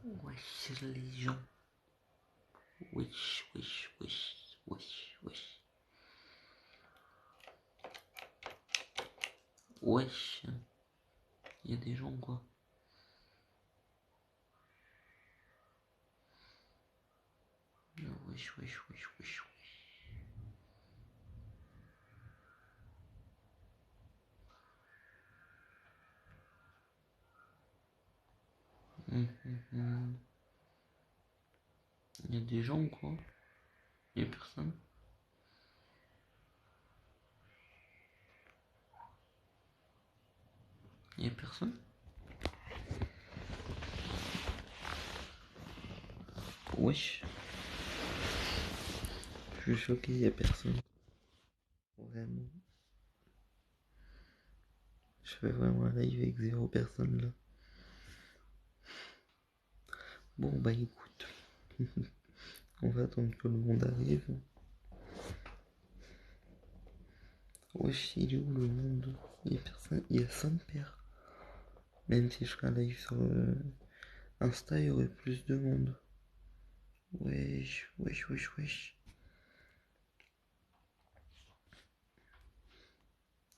Wesh les gens. Wesh, wesh, wesh, wesh, wesh. Wesh. Il y a des gens quoi. Wesh, wesh, wesh, wesh, wesh. Il y a des gens quoi. Il y a personne. Il y a personne. Wesh. Je suis choqué, il y a personne. Vraiment. Je fais vraiment un live avec 0 personne là. Bon bah écoute. On va attendre que le monde arrive. Wesh, il est où le monde? Il y a personne. Il y a 5 paires. Même si je ferais un live sur Insta, il y aurait plus de monde. Wesh, wesh, wesh, wesh.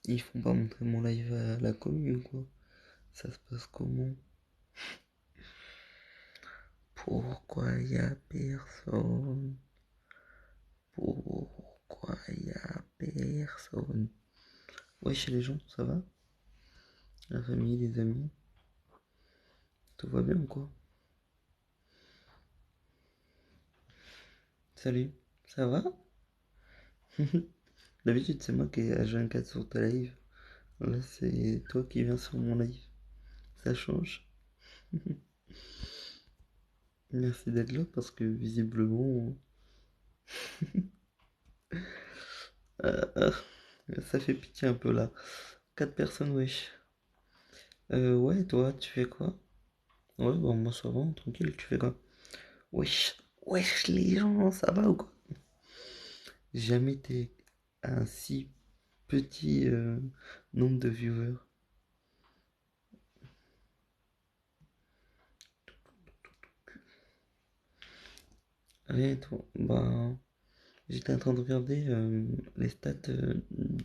Ils font pas montrer mon live à la commune ou quoi? Ça se passe comment? Pourquoi y a personne? Pourquoi y a personne? Wesh les gens, ça va? La famille, les amis? Tout va bien ou quoi? Salut, ça va? D'habitude c'est moi qui ai H24 sur ta live. Là c'est toi qui viens sur mon live. Ça change. Merci d'être là parce que visiblement euh, ça fait pitié un peu là. 4 personnes wesh. Ouais toi tu fais quoi? Ouais bon moi ça va, tranquille, tu fais quoi? Wesh, wesh les gens, ça va ou quoi? J'ai jamais été à un si petit nombre de viewers. Rien et toi? Bah j'étais en train de regarder les stats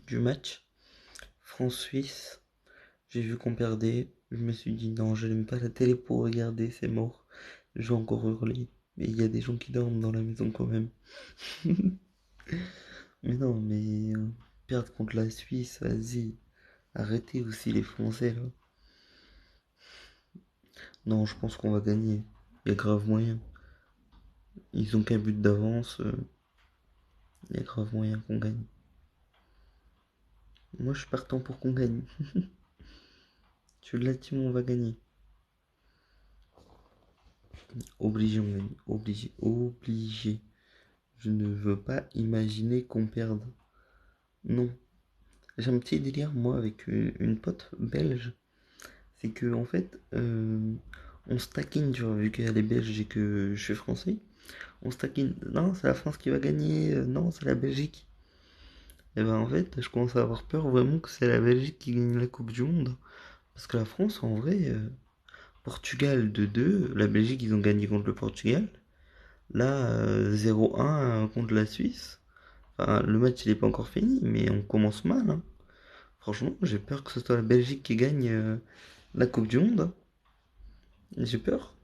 du match France-Suisse. J'ai vu qu'on perdait. Je me suis dit non, je n'aime pas la télé pour regarder, c'est mort. Je vais encore hurler. Mais il y a des gens qui dorment dans la maison quand même. Mais non, mais perdre contre la Suisse, vas-y. Arrêtez aussi les Français là. Non, je pense qu'on va gagner. Il y a grave moyen. Ils ont qu'un but d'avance. Il y a grave moyen qu'on gagne. Moi, je suis partant pour qu'on gagne. Tu l'as dit, on va gagner. Obligé, on gagne. Obligé. Obligé. Je ne veux pas imaginer qu'on perde. Non. J'ai un petit délire, moi, avec une pote belge. C'est que, en fait, on se taquine, tu vois, vu qu'elle est belge et que je suis français. On se taquine. Non, c'est la France qui va gagner. Non, c'est la Belgique. Et ben, en fait, je commence à avoir peur vraiment que c'est la Belgique qui gagne la Coupe du Monde. Parce que la France, en vrai, Portugal 2-2, la Belgique, ils ont gagné contre le Portugal. Là, 0-1 contre la Suisse. Enfin, le match, il n'est pas encore fini, mais on commence mal, hein. Franchement, j'ai peur que ce soit la Belgique qui gagne la Coupe du Monde, hein. J'ai peur.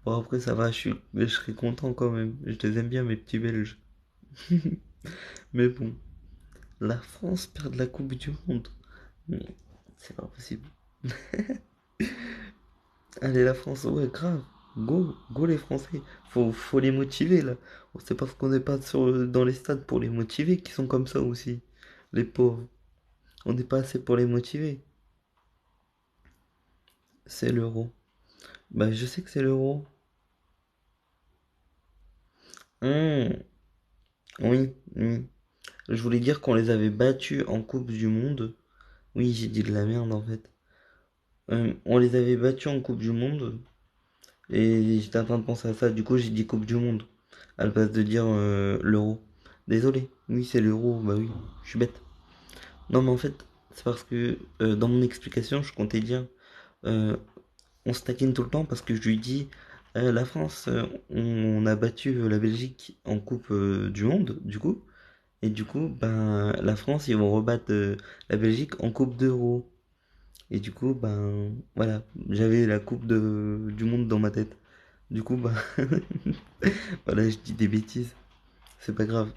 Bon, après, ça va, je serai content quand même. Je les aime bien, mes petits Belges. Mais bon, la France perd la Coupe du Monde. Mais c'est pas possible. Allez, la France, ouais, grave. Go, go les Français. Faut les motiver là. C'est parce qu'on n'est pas dans les stades pour les motiver qu'ils sont comme ça aussi. Les pauvres. On n'est pas assez pour les motiver. C'est l'euro. Bah, je sais que c'est l'euro. Hmm, oui, oui. Je voulais dire qu'on les avait battus en Coupe du Monde. Oui, j'ai dit de la merde en fait. On les avait battus en Coupe du Monde. Et j'étais en train de penser à ça. Du coup, j'ai dit Coupe du Monde. À la place de dire l'euro. Désolé. Oui, c'est l'euro. Bah oui, je suis bête. Non, mais en fait, c'est parce que dans mon explication, je comptais dire euh, on se taquine tout le temps parce que je lui dis la France, on a battu la Belgique en Coupe du Monde, du coup. Et du coup, ben, la France, ils vont rebattre la Belgique en Coupe d'Euro. Et du coup, ben, voilà, j'avais la du Monde dans ma tête. Du coup, ben, voilà, je dis des bêtises. C'est pas grave.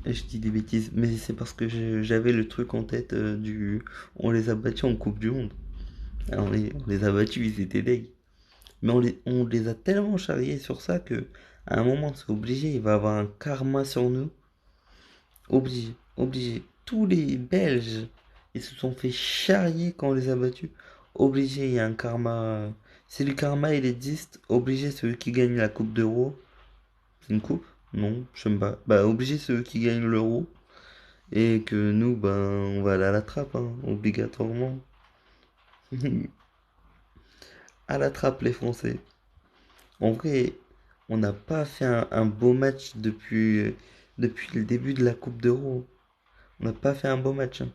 Je dis des bêtises. Mais c'est parce que j'avais le truc en tête du. On les a battus en Coupe du Monde. Alors, on les a battus, ils étaient deg. Mais on les a tellement charriés sur ça que, à un moment, c'est obligé, il va avoir un karma sur nous. Obligé, obligé. Tous les Belges, ils se sont fait charrier quand on les a battus. Obligé, il y a un karma. Si le karma il existe, obligé celui qui gagne la coupe d'euro. C'est une coupe? Non, je sais pas. Bah obligé celui qui gagne l'euro. Et que nous, ben, on va aller à la trappe, hein, obligatoirement. À la trappe les Français. En vrai, on n'a pas fait un beau match depuis le début de la coupe d'euro. On n'a pas fait un beau match, hein.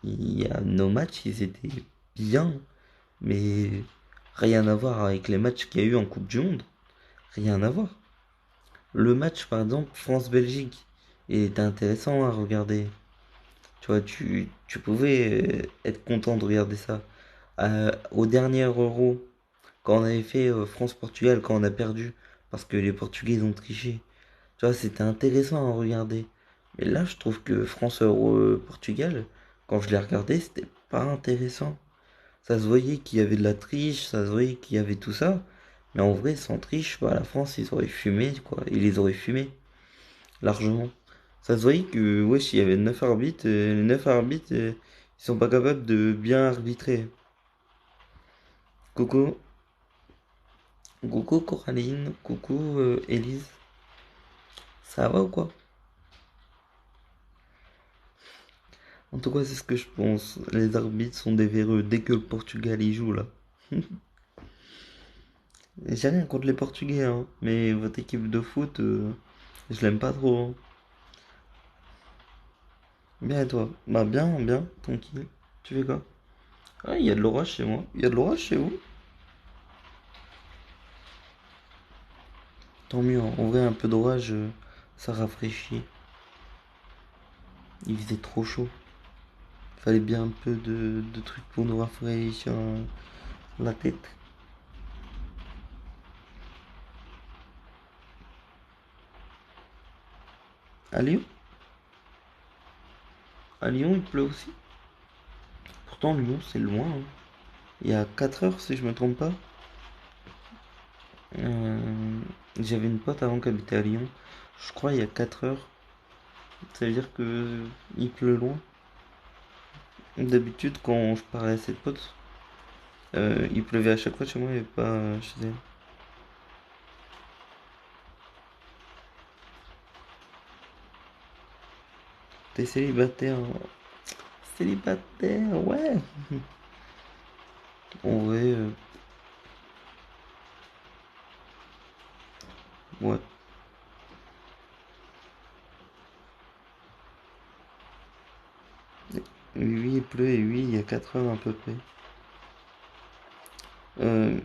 Nos matchs, ils étaient bien, mais rien à voir avec les matchs qu'il y a eu en Coupe du Monde. Rien à voir. Le match, par exemple, France-Belgique, il était intéressant à regarder. Tu vois, tu pouvais être content de regarder ça. Au dernier Euro, quand on avait fait France-Portugal, quand on a perdu, parce que les Portugais ils ont triché. Tu vois, c'était intéressant à regarder. Mais là, je trouve que France-Portugal, quand je l'ai regardé, c'était pas intéressant. Ça se voyait qu'il y avait de la triche, ça se voyait qu'il y avait tout ça. Mais en vrai, sans triche, bah, la France, ils auraient fumé, quoi. Ils les auraient fumés, largement. Ça se voyait que, wesh, il y avait 9 arbitres, les 9 arbitres, ils sont pas capables de bien arbitrer. Coucou, coucou Coraline, coucou Élise, ça va ou quoi? En tout cas, c'est ce que je pense. Les arbitres sont des véreux dès que le Portugal y joue, là. J'ai rien contre les Portugais, hein, mais votre équipe de foot, je l'aime pas trop, hein. Bien et toi? Bah bien, bien, tranquille. Tu fais quoi? Ah, il y a de l'orage chez moi. Il y a de l'orage chez vous? Tant mieux, hein. En vrai, un peu d'orage, ça rafraîchit. Il faisait trop chaud. Fallait bien un peu de trucs pour nous rafraîchir la tête. À Lyon? À Lyon, il pleut aussi. Pourtant, Lyon, c'est loin, hein. Il y a 4 heures, si je me trompe pas. Euh, J'avais une pote avant qui habitait à Lyon. Je crois il y a 4 heures. Ça veut dire que il pleut loin. D'habitude, quand je parlais à cette pote, il pleuvait à chaque fois chez moi et pas chez elle. T'es célibataire, hein. Célibataire, ouais. En vrai, ouais. Oui, il pleut et oui, il y a 4 heures à peu près. Euh,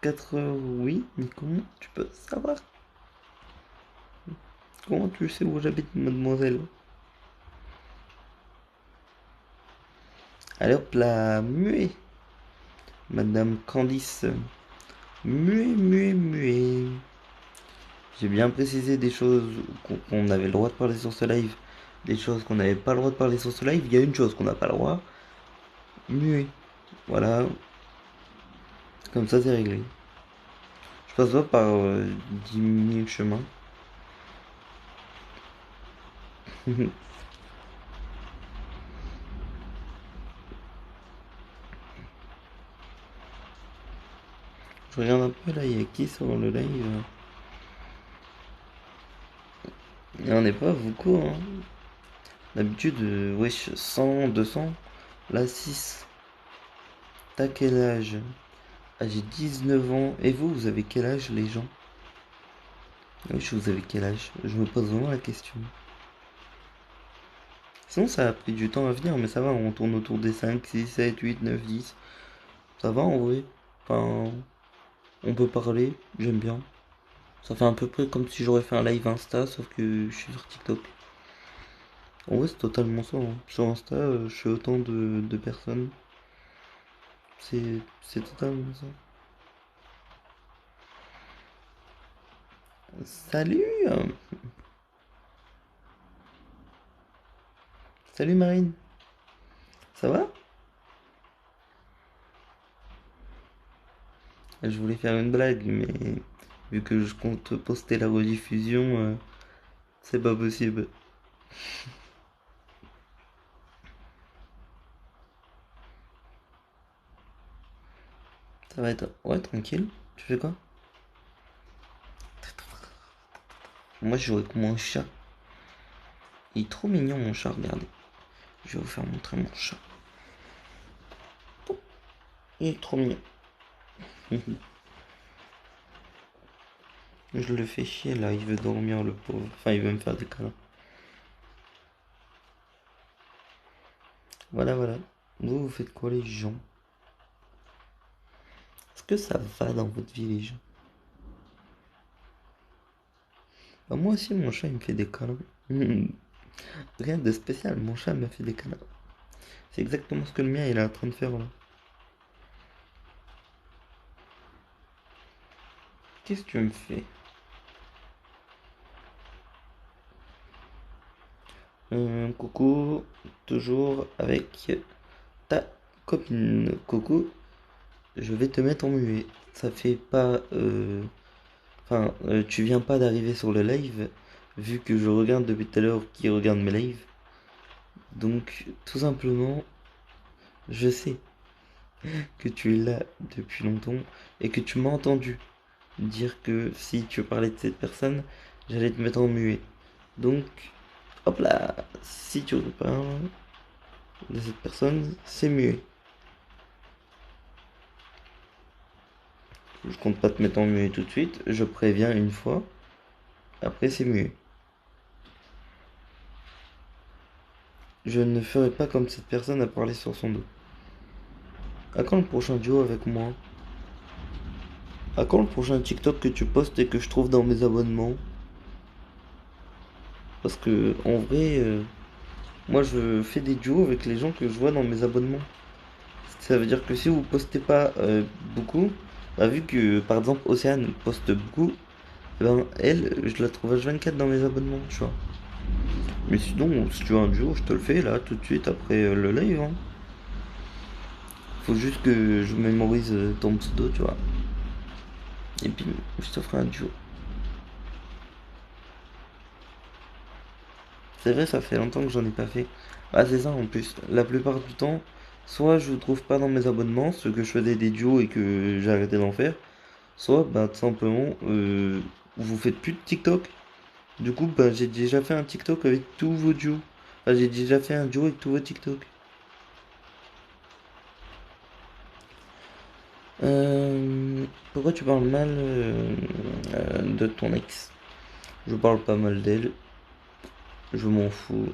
4 heures, oui, mais comment tu peux savoir? Comment tu sais où j'habite, mademoiselle? Allez hop là, muet. Madame Candice. Muet, muet, muet. J'ai bien précisé des choses qu'on avait le droit de parler sur ce live, des choses qu'on n'avait pas le droit de parler sur ce live. Il y a une chose qu'on n'a pas le droit, muet. Voilà, comme ça c'est réglé. Je passe pas par 10 minutes de chemin. Je regarde un peu là, il y a qui sur le live? Il y en a pas beaucoup, hein. D'habitude, wesh, 100, 200. Là, 6. T'as quel âge? Ah, j'ai 19 ans. Et vous, vous avez quel âge, les gens? Wesh, vous avez quel âge? Je me pose vraiment la question. Sinon, ça a pris du temps à venir, mais ça va, on tourne autour des 5, 6, 7, 8, 9, 10. Ça va en vrai. Enfin, on peut parler, j'aime bien. Ça fait à peu près comme si j'aurais fait un live Insta, sauf que je suis sur TikTok. En vrai, c'est totalement ça, hein. Sur Insta, je suis autant de personnes. C'est totalement ça. Salut! Salut Marine, ça va? Je voulais faire une blague, mais vu que je compte poster la rediffusion, c'est pas possible. Ça va être... Ouais, tranquille. Tu fais quoi? Moi, je joue avec mon chat. Il est trop mignon, mon chat, regardez. Je vais vous faire montrer mon chat. Il est trop mignon. Je le fais chier, là. Il veut dormir, le pauvre. Enfin, il veut me faire des câlins. Voilà, voilà. Vous faites quoi, les gens? Est-ce que ça va dans votre vie, les gens? Bah, moi aussi, mon chat, il me fait des câlins. Rien de spécial, mon chat me fait des câlins. C'est exactement ce que le mien il est en train de faire là. Qu'est-ce que tu me fais? Coucou, toujours avec ta copine. Coucou, je vais te mettre en muet. Ça fait pas... Enfin, tu viens pas d'arriver sur le live, vu que je regarde depuis tout à l'heure qui regarde mes lives. Donc, tout simplement, je sais que tu es là depuis longtemps et que tu m'as entendu dire que si tu parlais de cette personne, j'allais te mettre en muet. Donc, hop là, si tu parles de cette personne, c'est muet. Je compte pas te mettre en muet tout de suite, je préviens une fois, après c'est muet. Je ne ferai pas comme cette personne à parler sur son dos. À quand le prochain duo avec moi? À quand le prochain TikTok que tu postes et que je trouve dans mes abonnements? Parce que en vrai, moi je fais des duos avec les gens que je vois dans mes abonnements. Ça veut dire que si vous postez pas beaucoup, bah, vu que par exemple Océane poste beaucoup, eh ben elle, je la trouve H24 dans mes abonnements, tu vois. Mais sinon, si tu veux un duo, je te le fais là tout de suite après le live, hein. Faut juste que je mémorise ton pseudo, tu vois. Et puis je te ferai un duo. C'est vrai, ça fait longtemps que j'en ai pas fait. Ah, c'est ça en plus. La plupart du temps, soit je trouve pas dans mes abonnements, ceux que je faisais des duos et que j'ai arrêté d'en faire, soit bah tout simplement vous faites plus de TikTok. Du coup, bah j'ai déjà fait un TikTok avec tous vos duos. Enfin, j'ai déjà fait un duo avec tous vos TikTok. Pourquoi tu parles mal de ton ex? Je parle pas mal d'elle, je m'en fous.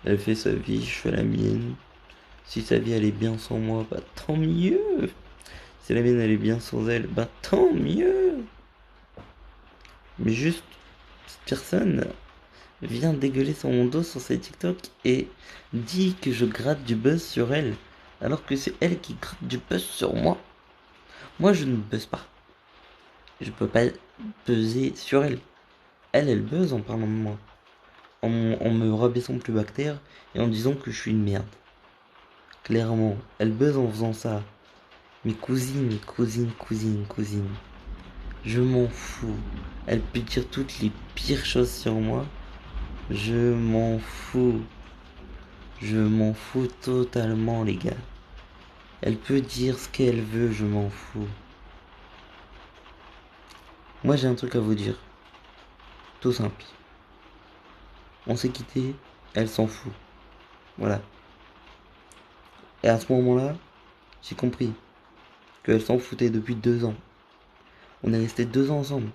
Elle fait sa vie, je fais la mienne. Si sa vie elle est bien sans moi, bah tant mieux. Si la mienne elle est bien sans elle, bah tant mieux. Mais juste, cette personne vient dégueuler sur mon dos sur ses TikTok et dit que je gratte du buzz sur elle. Alors que c'est elle qui gratte du buzz sur moi. Moi je ne buzz pas. Je peux pas buzzer sur elle. Elle buzz en parlant de moi. En me rabaissant plus bactère et en disant que je suis une merde. Clairement, elle buzz en faisant ça. Mais cousine, cousine, cousine, cousine. Je m'en fous. Elle peut dire toutes les pires choses sur moi. Je m'en fous. Je m'en fous totalement, les gars. Elle peut dire ce qu'elle veut, je m'en fous. Moi, j'ai un truc à vous dire. Tout simple. On s'est quitté, elle s'en fout. Voilà. Et à ce moment-là, j'ai compris qu'elle s'en foutait depuis 2 ans. On est resté 2 ans ensemble.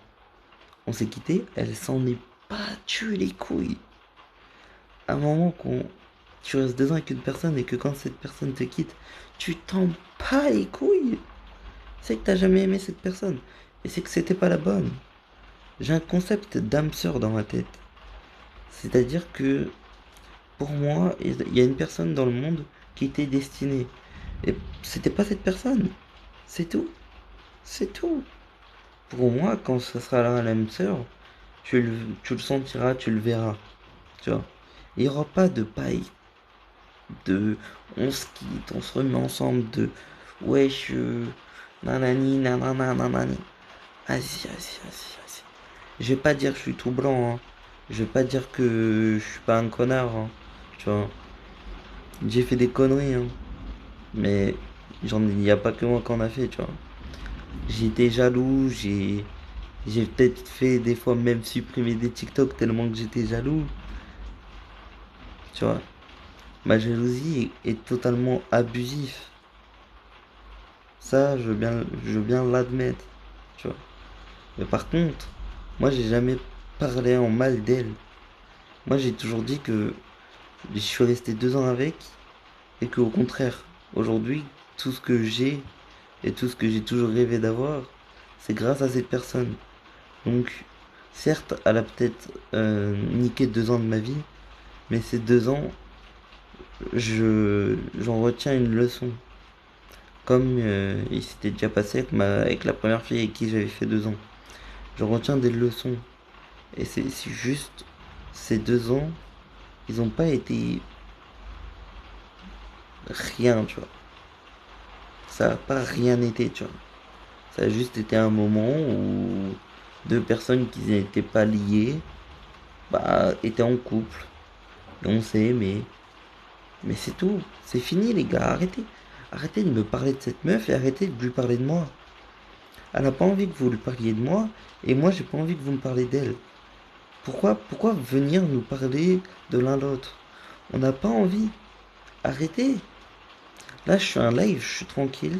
On s'est quitté, elle s'en est pas tué les couilles. À un moment qu'on tu restes 2 ans avec une personne et que quand cette personne te quitte, tu t'en bats les couilles. C'est que t'as jamais aimé cette personne. Et c'est que c'était pas la bonne. J'ai un concept d'âme sœur dans ma tête. C'est-à-dire que pour moi, il y a une personne dans le monde qui était destinée. Et c'était pas cette personne. C'est tout. C'est tout. Pour moi, quand ça sera l'âme sœur, tu le sentiras, tu le verras. Tu vois. Il n'y aura pas de paille de on se quitte, on se remet ensemble, de wesh, nanani, nanana, nanani. Vas-y, vas-y, vas-y, vas-y. Je vais pas dire que je suis tout blanc, hein. Je vais pas dire que je suis pas un connard, hein. Tu vois. J'ai fait des conneries, hein. Mais il y a pas que moi qui en a fait, tu vois. J'ai été jaloux, j'ai peut-être fait des fois même supprimer des TikTok tellement que j'étais jaloux, tu vois. Ma jalousie est totalement abusive. Ça, je veux bien l'admettre, tu vois. Mais par contre, moi, j'ai jamais parlé en mal d'elle. Moi, j'ai toujours dit que je suis resté 2 ans avec et qu'au contraire, aujourd'hui, tout ce que j'ai et tout ce que j'ai toujours rêvé d'avoir, c'est grâce à cette personne. Donc, certes, elle a peut-être niqué 2 ans de ma vie, mais ces 2 ans, j'en retiens une leçon. Comme il s'était déjà passé avec la première fille avec qui j'avais fait 2 ans. Je retiens des leçons. Et c'est juste, ces 2 ans, ils n'ont pas été rien, tu vois. Ça n'a pas rien été, tu vois. Ça a juste été un moment où 2 personnes qui n'étaient pas liées, bah, étaient en couple. Et on s'est aimé. Mais c'est tout. C'est fini, les gars. Arrêtez. Arrêtez de me parler de cette meuf et arrêtez de lui parler de moi. Elle n'a pas envie que vous lui parliez de moi. Et moi, j'ai pas envie que vous me parlez d'elle. Pourquoi venir nous parler de l'un l'autre? On n'a pas envie. Arrêtez. Là, je suis un live, je suis tranquille.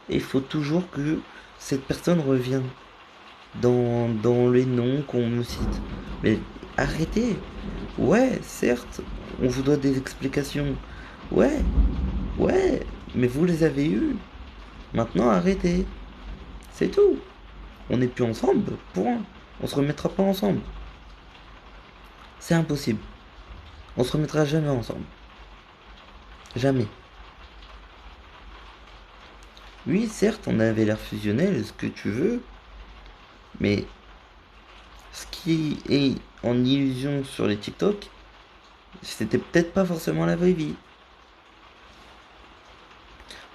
Et il faut toujours que cette personne revienne dans les noms qu'on me cite. Mais arrêtez. Ouais, certes, on vous doit des explications. Ouais, ouais, mais vous les avez eues. Maintenant, arrêtez. C'est tout. On n'est plus ensemble, point. On se remettra pas ensemble. C'est impossible. On se remettra jamais ensemble. Jamais. Oui, certes, on avait l'air fusionnel, ce que tu veux, mais ce qui est en illusion sur les TikTok, c'était peut-être pas forcément la vraie vie.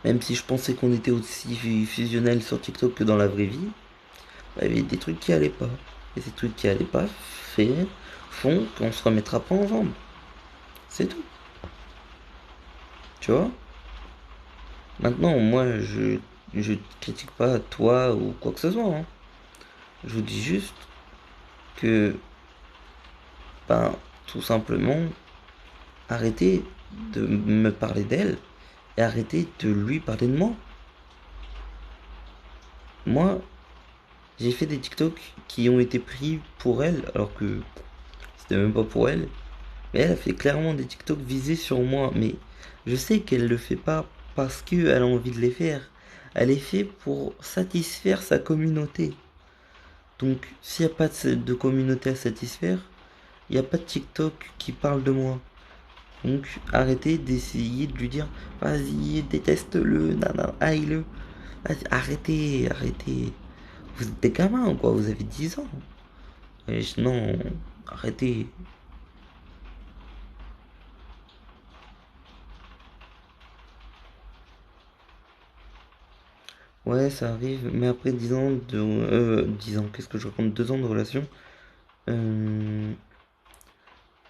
Même si je pensais qu'on était aussi fusionnel sur TikTok que dans la vraie vie, bah, il y avait des trucs qui allaient pas. Et ces trucs qui allaient pas font qu'on se remettra pas ensemble. C'est tout. Tu vois? Maintenant, moi, je critique pas toi ou quoi que ce soit, hein. Je vous dis juste que, ben, tout simplement, arrêtez de me parler d'elle et arrêtez de lui parler de moi. Moi, j'ai fait des TikTok qui ont été pris pour elle, alors que c'était même pas pour elle. Mais elle a fait clairement des TikTok visés sur moi. Mais je sais qu'elle le fait pas parce qu'elle a envie de les faire. Elle est fait pour satisfaire sa communauté. Donc, s'il n'y a pas de communauté à satisfaire, il n'y a pas de TikTok qui parle de moi. Donc, arrêtez d'essayer de lui dire, vas-y, déteste-le, nana, aille-le. Vas-y, arrêtez, arrêtez. Vous êtes des gamins ou quoi? Vous avez 10 ans. Non, arrêtez. Ouais, ça arrive, mais après 10 ans de... 10 ans, qu'est-ce que je raconte? 2 ans de relation, euh,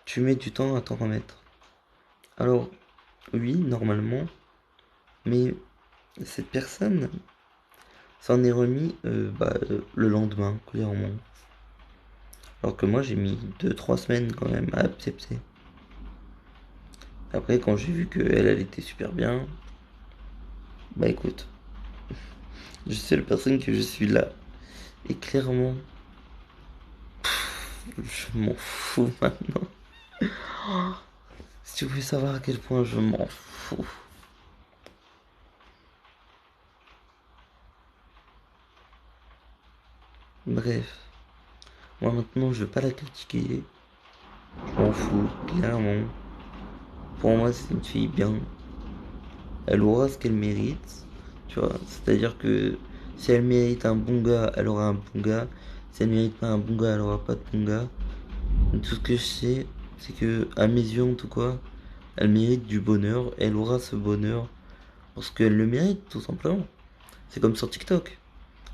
tu mets du temps à t'en remettre. Alors, oui, normalement, mais cette personne s'en est remis le lendemain, clairement. Alors que moi, j'ai mis 2 3 semaines quand même à accepter. Après, quand j'ai vu qu'elle, elle était super bien, bah écoute, je sais la personne que je suis là. Et clairement, je m'en fous maintenant. Si tu voulais savoir à quel point je m'en fous. Bref, moi maintenant je vais pas la critiquer. Je m'en fous, clairement. Pour moi, c'est une fille bien. Elle aura ce qu'elle mérite. Tu vois, c'est-à-dire que si elle mérite un bon gars, elle aura un bon gars. Si elle mérite pas un bon gars, elle aura pas de bon gars. Tout ce que je sais, c'est que, à mes yeux en tout cas, elle mérite du bonheur. Elle aura ce bonheur parce qu'elle le mérite, tout simplement. C'est comme sur TikTok.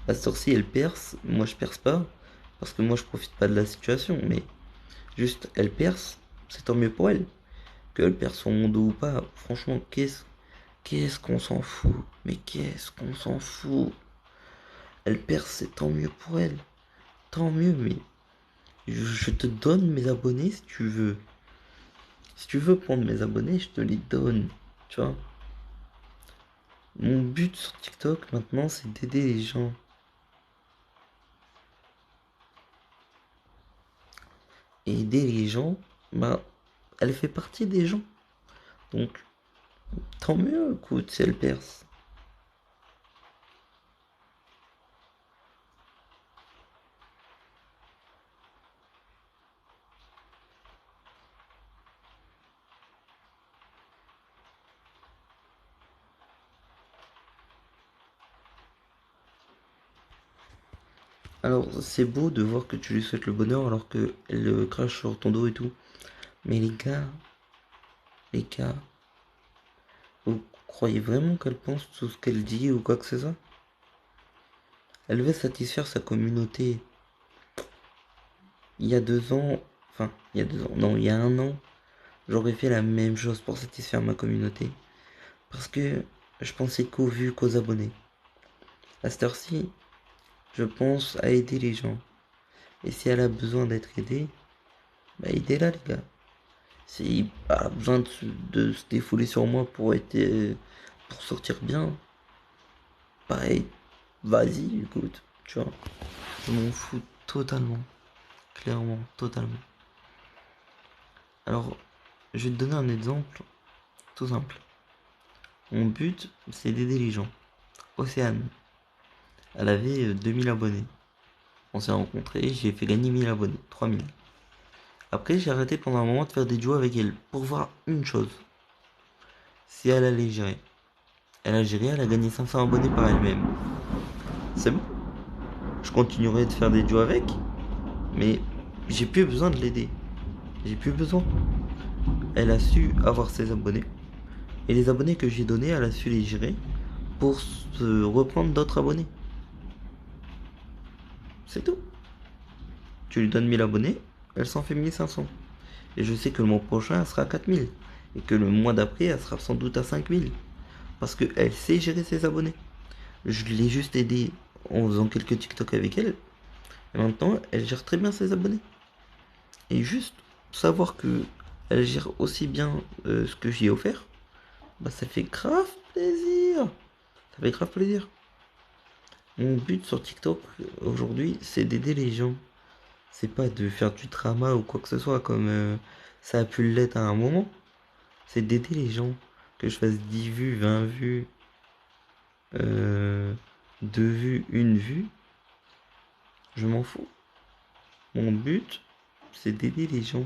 La sorcière, elle perce. Moi, je perce pas. Parce que moi, je profite pas de la situation. Mais juste, elle perce. C'est tant mieux pour elle. Qu'elle perce son dos ou pas. Franchement, qu'est-ce qu'on s'en fout. Mais qu'est-ce qu'on s'en fout. Elle perce, c'est tant mieux pour elle. Tant mieux, mais je te donne mes abonnés si tu veux. Si tu veux prendre mes abonnés, je te les donne. Tu vois. Mon but sur TikTok maintenant, c'est d'aider les gens. Et aider les gens, bah, elle fait partie des gens. Donc, tant mieux, écoute, si elle perce. Alors, c'est beau de voir que tu lui souhaites le bonheur alors qu'elle crache sur ton dos et tout. Mais les gars, vous croyez vraiment qu'elle pense tout ce qu'elle dit ou quoi que ce soit? Elle veut satisfaire sa communauté. Il y a 2 ans, enfin, il y a 2 ans, non, il y a 1 an, j'aurais fait la même chose pour satisfaire ma communauté. Parce que je pensais qu'aux vues, qu'aux abonnés. À cette heure-ci, je pense à aider les gens. Et si elle a besoin d'être aidée, bah aidez-la, les gars. S'il a besoin de se défouler sur moi pour sortir bien, pareil, vas-y, écoute, tu vois. Je m'en fous totalement, clairement, totalement. Alors, je vais te donner un exemple tout simple. Mon but, c'est d'aider les gens. Océane, elle avait 2000 abonnés. On s'est rencontrés, j'ai fait gagner 1000 abonnés, 3000. Après, j'ai arrêté pendant un moment de faire des duos avec elle pour voir une chose. Si elle allait gérer. Elle a géré, elle a gagné 500 abonnés par elle-même. C'est bon. Je continuerai de faire des duos avec, mais j'ai plus besoin de l'aider. J'ai plus besoin. Elle a su avoir ses abonnés. Et les abonnés que j'ai donnés, elle a su les gérer pour se reprendre d'autres abonnés. C'est tout. Tu lui donnes 1000 abonnés, elle s'en fait 1500. Et je sais que le mois prochain, elle sera à 4000. Et que le mois d'après, elle sera sans doute à 5000. Parce qu'elle sait gérer ses abonnés. Je l'ai juste aidée en faisant quelques TikTok avec elle. Et maintenant, elle gère très bien ses abonnés. Et juste savoir que elle gère aussi bien ce que j'y ai offert, bah ça fait grave plaisir. Ça fait grave plaisir. Mon but sur TikTok aujourd'hui, c'est d'aider les gens. C'est pas de faire du drama ou quoi que ce soit comme ça a pu l'être à un moment. C'est d'aider les gens. Que je fasse 10 vues, 20 vues, 2 vues, 1 vue. Je m'en fous. Mon but, c'est d'aider les gens.